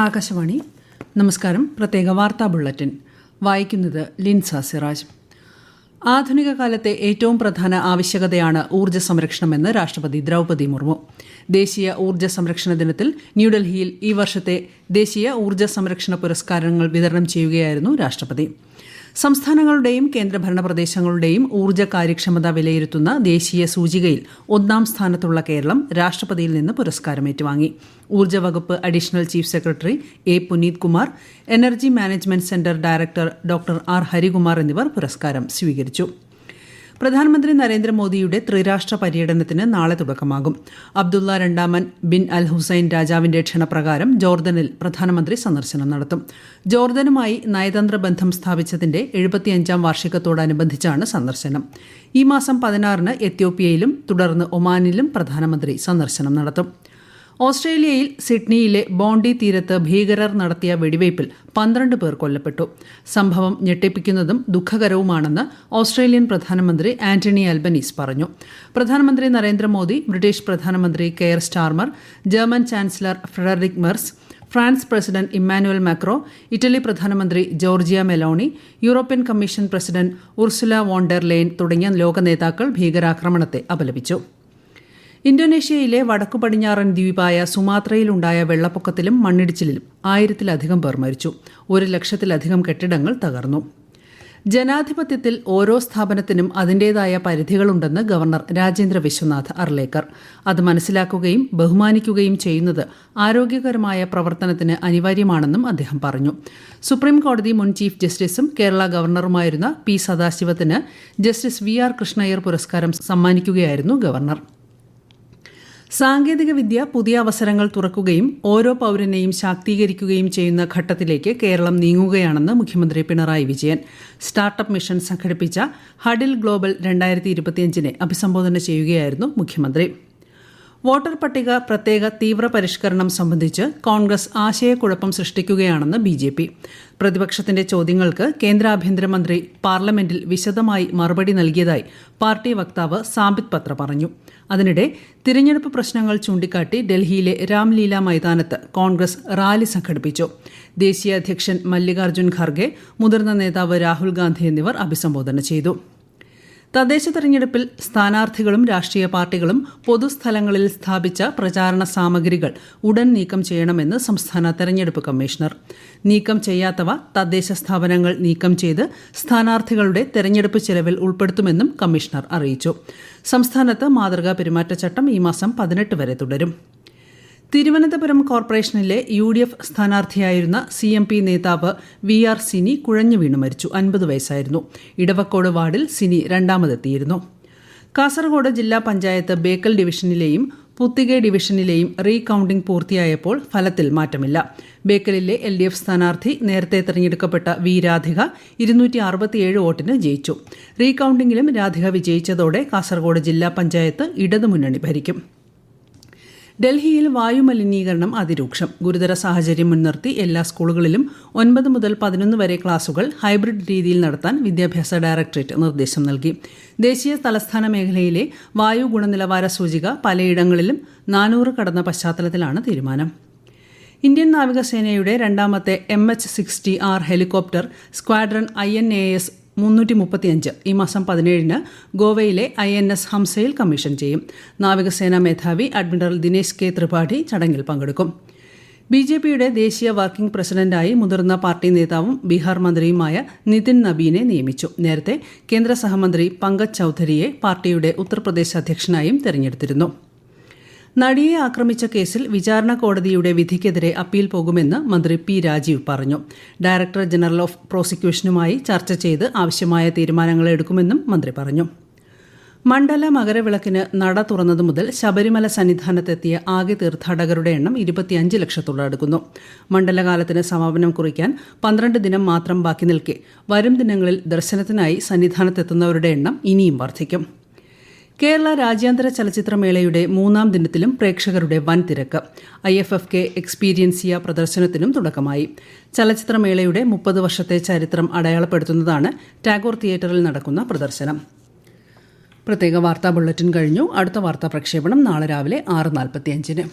ആകാശവാണി. നമസ്കാരം. പ്രത്യേക വാർത്താ ബുള്ളറ്റിൻ വായിക്കുന്നത് ലിൻസ സിറാജ്. ആധുനിക കാലത്തെ ഏറ്റവും പ്രധാന ആവശ്യകതയാണ് ഊർജ്ജ സംരക്ഷണമെന്ന് രാഷ്ട്രപതി ദ്രൗപദി മുർമു. ദേശീയ ഊർജ്ജ സംരക്ഷണ ദിനത്തിൽ ന്യൂഡൽഹിയിൽ ഈ വർഷത്തെ ദേശീയ ഊർജ്ജ സംരക്ഷണ പുരസ്കാരങ്ങൾ വിതരണം ചെയ്യുകയായിരുന്നു രാഷ്ട്രപതി. സംസ്ഥാനങ്ങളുടെയും കേന്ദ്രഭരണ പ്രദേശങ്ങളുടെയും ഊർജ്ജ കാര്യക്ഷമത വിലയിരുത്തുന്ന ദേശീയ സൂചികയിൽ 1-ാം സ്ഥാനത്തുള്ള കേരളം രാഷ്ട്രപതിയിൽ നിന്ന് പുരസ്കാരം ഏറ്റുവാങ്ങി. ഊർജ്ജ വകുപ്പ് additional chief secretary A. Puneet Kumar, energy management centre director doctor R. Harikumar എന്നിവർ പുരസ്കാരം സ്വീകരിച്ചു. പ്രധാനമന്ത്രി നരേന്ദ്രമോദിയുടെ ത്രിരാഷ്ട്ര പര്യടനത്തിന് നാളെ തുടക്കമാകും. അബ്ദുള്ള രണ്ടാമൻ ബിൻ അൽ ഹുസൈൻ രാജാവിന്റെ ക്ഷണപ്രകാരം ജോർദനിൽ പ്രധാനമന്ത്രി സന്ദർശനം നടത്തും. ജോർദനുമായി നയതന്ത്ര ബന്ധം സ്ഥാപിച്ചതിന്റെ 75-ാം വാർഷികത്തോടനുബന്ധിച്ചാണ് സന്ദർശനം. ഈ മാസം 16-ന് എത്യോപ്യയിലും തുടർന്ന് ഒമാനിലും പ്രധാനമന്ത്രി സന്ദർശനം നടത്തും. ഓസ്ട്രേലിയയിൽ സിഡ്നിയിലെ ബോണ്ടി തീരത്ത് ഭീകരർ നടത്തിയ വെടിവയ്പിൽ 12 പേർ കൊല്ലപ്പെട്ടു. സംഭവം ഞെട്ടിപ്പിക്കുന്നതും ദുഃഖകരവുമാണെന്ന് ഓസ്ട്രേലിയൻ പ്രധാനമന്ത്രി ആന്റണി അൽബനീസ് പറഞ്ഞു. പ്രധാനമന്ത്രി നരേന്ദ്രമോദി, ബ്രിട്ടീഷ് പ്രധാനമന്ത്രി Keir Starmer, German chancellor Friedrich Merz, France president Emmanuel Macron, Italy പ്രധാനമന്ത്രി Giorgia Meloni, European Commission president Ursula von der Leyen തുടങ്ങിയ ലോക നേതാക്കൾ ഭീകരാക്രമണത്തെ അപലപിച്ചു. ഇന്തോനേഷ്യയിലെ വടക്കു പടിഞ്ഞാറൻ ദ്വീപായ സുമാത്രയിലുണ്ടായ വെള്ളപ്പൊക്കത്തിലും മണ്ണിടിച്ചിലിലും 1000-ലധികം പേർ മരിച്ചു. 1 ലക്ഷത്തിലധികം കെട്ടിടങ്ങൾ തകർന്നു. ജനാധിപത്യത്തിൽ ഓരോ സ്ഥാപനത്തിനും അതിന്റേതായ പരിധികളുണ്ടെന്ന് ഗവർണർ രാജേന്ദ്ര വിശ്വനാഥ് അർലേക്കർ. അത് മനസ്സിലാക്കുകയും ബഹുമാനിക്കുകയും ചെയ്യുന്നത് ആരോഗ്യകരമായ പ്രവർത്തനത്തിന് അനിവാര്യമാണെന്നും അദ്ദേഹം പറഞ്ഞു. സുപ്രീം കോടതി മുൻ ചീഫ് ജസ്റ്റിസും കേരള ഗവർണറുമായിരുന്ന പി. സദാശിവത്തിന് ജസ്റ്റിസ് വി. ആർ. കൃഷ്ണയ്യർ പുരസ്കാരം സമ്മാനിക്കുകയായിരുന്നു ഗവർണർ. സാങ്കേതികവിദ്യ പുതിയ അവസരങ്ങൾ തുറക്കുകയും ഓരോ പൌരനെയും ശാക്തീകരിക്കുകയും ചെയ്യുന്ന ഘട്ടത്തിലേക്ക് കേരളം നീങ്ങുകയാണെന്ന് മുഖ്യമന്ത്രി പിണറായി വിജയൻ. സ്റ്റാർട്ടപ്പ് മിഷൻ സംഘടിപ്പിച്ച ഹഡിൽ ഗ്ലോബൽ 2025-നെ അഭിസംബോധന ചെയ്യുകയായിരുന്നു മുഖ്യമന്ത്രി. വോട്ടർ പട്ടിക പ്രത്യേക തീവ്ര പരിഷ്കരണം സംബന്ധിച്ച് കോൺഗ്രസ് ആശയക്കുഴപ്പം സൃഷ്ടിക്കുകയാണെന്ന് BJP. പ്രതിപക്ഷത്തിന്റെ ചോദ്യങ്ങൾക്ക് കേന്ദ്ര ആഭ്യന്തരമന്ത്രി പാർലമെന്റിൽ വിശദമായി മറുപടി നൽകിയതായി പാർട്ടി വക്താവ് സാംബിത് പത്ര പറഞ്ഞു. അതിനിടെ തിരഞ്ഞെടുപ്പ് പ്രശ്നങ്ങൾ ചൂണ്ടിക്കാട്ടി ഡൽഹിയിലെ രാംലീല മൈതാനത്ത് കോൺഗ്രസ് റാലി സംഘടിപ്പിച്ചു. ദേശീയ അധ്യക്ഷൻ മല്ലികാർജ്ജുൻ ഖാർഗെ, മുതിർന്ന നേതാവ് രാഹുൽ ഗാന്ധി എന്നിവർ അഭിസംബോധന ചെയ്തു. തദ്ദേശ തെരഞ്ഞെടുപ്പിൽ സ്ഥാനാർത്ഥികളും രാഷ്ട്രീയ പാർട്ടികളും പൊതുസ്ഥലങ്ങളിൽ സ്ഥാപിച്ച പ്രചാരണ സാമഗ്രികൾ ഉടൻ നീക്കം ചെയ്യണമെന്ന് സംസ്ഥാന തെരഞ്ഞെടുപ്പ് കമ്മീഷണർ. നീക്കം ചെയ്യാത്തവ തദ്ദേശ സ്ഥാപനങ്ങൾ നീക്കം ചെയ്ത് സ്ഥാനാർത്ഥികളുടെ തെരഞ്ഞെടുപ്പ് ചെലവിൽ ഉൾപ്പെടുത്തുമെന്നും കമ്മീഷണർ അറിയിച്ചു. സംസ്ഥാനത്ത് മാതൃകാ പെരുമാറ്റച്ചട്ടം ഈ മാസം 18 വരെ തുടരും. തിരുവനന്തപുരം കോർപ്പറേഷനിലെ UDF സ്ഥാനാർത്ഥിയായിരുന്ന CMP നേതാവ് VR സിനി കുഴഞ്ഞു വീണു മരിച്ചു. 50 വയസ്സായിരുന്നു. ഇടവക്കോട് വാർഡിൽ സിനി രണ്ടാമതെത്തിയിരുന്നു. കാസർഗോഡ് ജില്ലാ പഞ്ചായത്ത് ബേക്കൽ ഡിവിഷനിലെയും പുത്തികെ ഡിവിഷനിലെയും റീകൌണ്ടിംഗ് പൂർത്തിയായപ്പോൾ ഫലത്തിൽ മാറ്റമില്ല. ബേക്കലിലെ LDF സ്ഥാനാർത്ഥി നേരത്തെ തെരഞ്ഞെടുക്കപ്പെട്ട V രാധിക 267 വോട്ടിന് ജയിച്ചു. റീകൌണ്ടിംഗിലും രാധിക വിജയിച്ചതോടെ കാസർഗോഡ് ജില്ലാ പഞ്ചായത്ത് ഇടതുമുന്നണി ഭരിക്കും. ഡൽഹിയിൽ വായുമലിനീകരണം അതിരൂക്ഷം. ഗുരുതര സാഹചര്യം മുൻനിർത്തി എല്ലാ സ്കൂളുകളിലും 9 മുതൽ 11 വരെ ക്ലാസുകൾ ഹൈബ്രിഡ് രീതിയിൽ നടത്താൻ വിദ്യാഭ്യാസ ഡയറക്ടറേറ്റ് നിർദ്ദേശം നൽകി. ദേശീയ തലസ്ഥാന മേഖലയിലെ വായു ഗുണനിലവാര സൂചിക പലയിടങ്ങളിലും 400 കടന്ന പശ്ചാത്തലത്തിലാണ് തീരുമാനം. ഇന്ത്യൻ നാവികസേനയുടെ 2ാമത്തെ MH-60R ഹെലികോപ്റ്റർ സ്ക്വാഡ്രൺ INAS 335 ഈ മാസം 17-ന് ഗോവയിലെ INS ഹംസയിൽ കമ്മീഷൻ ചെയ്യും. നാവികസേനാ മേധാവി അഡ്മിറൽ ദിനേശ് കെ ത്രിപാഠി ചടങ്ങിൽ പങ്കെടുക്കും. BJPയുടെ ദേശീയ വർക്കിംഗ് പ്രസിഡന്റായി മുതിർന്ന പാർട്ടി നേതാവും ബീഹാർ മന്ത്രിയുമായ നിതിൻ നബീനെ നിയമിച്ചു. നേരത്തെ കേന്ദ്ര സഹമന്ത്രി പങ്കജ് ചൌധരിയെ പാർട്ടിയുടെ ഉത്തർപ്രദേശ് അധ്യക്ഷനായും തെരഞ്ഞെടുത്തിരുന്നു. നടിയെ ആക്രമിച്ച കേസിൽ വിചാരണ കോടതിയുടെ വിധിക്കെതിരെ അപ്പീൽ പോകുമെന്ന് മന്ത്രി P. രാജീവ് പറഞ്ഞു. ഡയറക്ടർ ജനറൽ ഓഫ് പ്രോസിക്യൂഷനുമായി ചർച്ച ചെയ്ത് ആവശ്യമായ തീരുമാനങ്ങൾ എടുക്കുമെന്നും മന്ത്രി പറഞ്ഞു. മണ്ഡല മകരവിളക്കിന് നട തുറന്നതു മുതൽ ശബരിമല സന്നിധാനത്തെത്തിയ ആകെ തീർത്ഥാടകരുടെ എണ്ണം 25 ലക്ഷത്തോടടുക്കുന്നു. മണ്ഡലകാലത്തിന് സമാപനം കുറിക്കാൻ 12 ദിനം മാത്രം ബാക്കി നിൽക്കെ വരും ദിനങ്ങളിൽ ദർശനത്തിനായി സന്നിധാനത്തെത്തുന്നവരുടെ എണ്ണം ഇനിയും വർദ്ധിക്കും. കേരള രാജ്യാന്തര ചലച്ചിത്രമേളയുടെ 3-ാം ദിനത്തിലും പ്രേക്ഷകരുടെ വൻ തിരക്ക്. IFFK എക്സ്പീരിയൻസിയ പ്രദർശനത്തിനും തുടക്കമായി. ചലച്ചിത്രമേളയുടെ 30 വർഷത്തെ ചരിത്രം അടയാളപ്പെടുത്തുന്നതാണ് ടാഗോർ തിയേറ്ററിൽ നടക്കുന്ന പ്രദർശനം. പ്രത്യേക വാർത്താ ബുള്ളറ്റിൻ കഴിഞ്ഞു. അടുത്ത വാർത്താ പ്രക്ഷേപണം നാളെ രാവിലെ 6:45-ന്.